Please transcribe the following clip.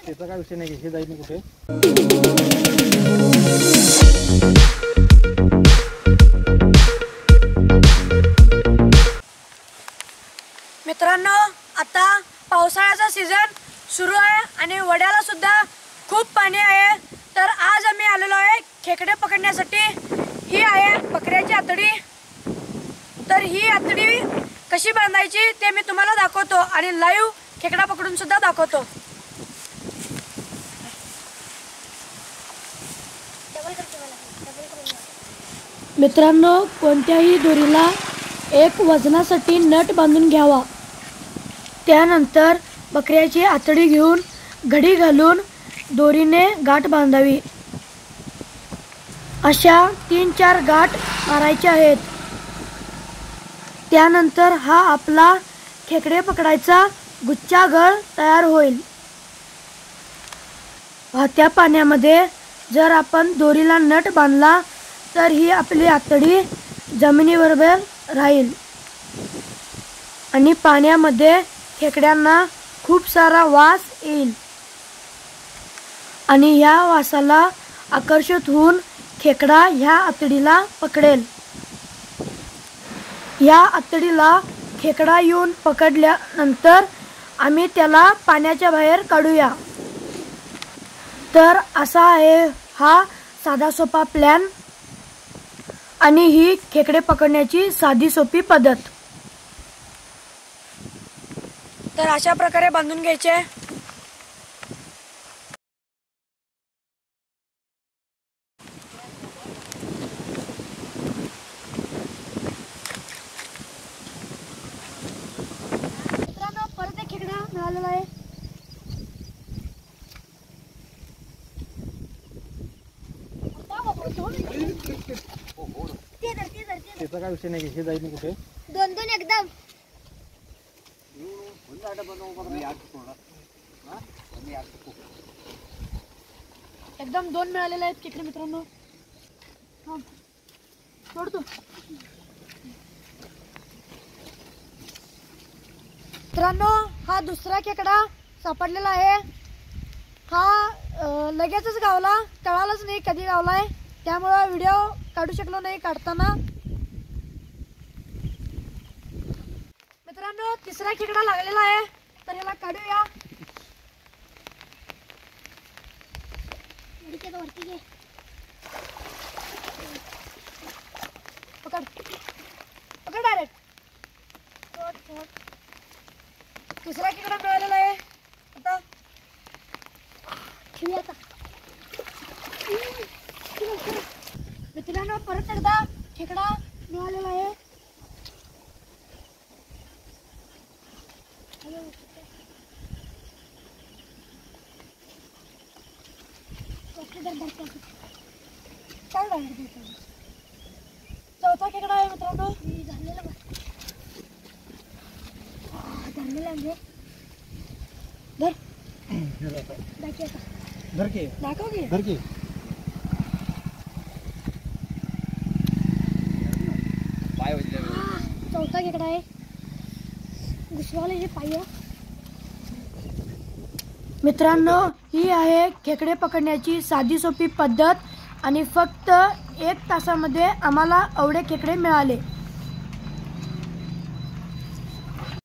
त्याचा काय विषय नाही, हे जाईल कुठे. मित्रांनो, आता पावसाळ्याचा सीझन सुरू आहे आणि वड्याला सुद्धा खूप पाणी आहे. तर आज आम्ही आलेलो आहे खेकडे पकडण्यासाठी. ही आहे बकऱ्याची आतडी. तर ही आतडी कशी बांधायची ते मी तुम्हाला दाखवतो आणि लाईव्ह खेकडा पकडून सुद्धा दाखवतो. मित्रांनो, कोणत्याही दोरीला एक वजनासाठी नट बांधून घ्यावा. त्यानंतर बकऱ्याची आतडी घेऊन घडी घालून दोरीने गाठ बांधावी. अशा 3-4 गाठ मारायच्या आहेत. त्यानंतर हा आपला खेकडे पकडायचा गुच्छागळ तयार होईल. वाहत्या पाण्यामध्ये जर आपण दोरीला नट बांधला तर ही आपली आतडी जमिनीबरोबर राहील आणि पाण्यामध्ये खेकड्यांना खूप सारा वास येईल आणि या वासाला आकर्षित होऊन खेकडा ह्या आतडीला पकडेल. या आतडीला खेकडा येऊन पकडल्यानंतर आम्ही त्याला पाण्याच्या बाहेर काढूया. तर असा आहे हा साधा सोपा प्लॅन आणि ही खेकडे पकडण्याची साधी सोपी पद्धत. तर अशा प्रकारे बांधून घ्यायचे. मित्रांनो, परत एक खेकडा मिळालेला आहे. त्याचा काय विषय नाही, हे जाईल कुठे. 2-2 एकदम. एकदम 2 मिळालेले आहेत खेकडे मित्रांनो. सोडतो. मित्रांनो, हा दुसरा खेकडा सापडलेला आहे. हा लगेचच गावला, कळालंच नाही कधी गावलाय, त्यामुळे व्हिडिओ काढू शकलो नाही काढताना. मित्रांनो, तिसरा खेकडा लागलेला आहे, तर याला काढूया. पकड पकड डायरेक्ट. तिसरा खेकडा मिळालेला आहे. आता ठेवूया का. मित्रांनो, परत एकदा खेकडा मिळालेला आहे. चौथा खेकडा आहे मित्रांनो. दाखव की. चौथा खेकडा आहे. घुसवाले पाय. मित्रांनो, ही आहे खेकडे पकडण्याची साधी सोपी पद्धत आणि फक्त 1 तासामध्ये आम्हाला एवढे खेकडे मिळाले.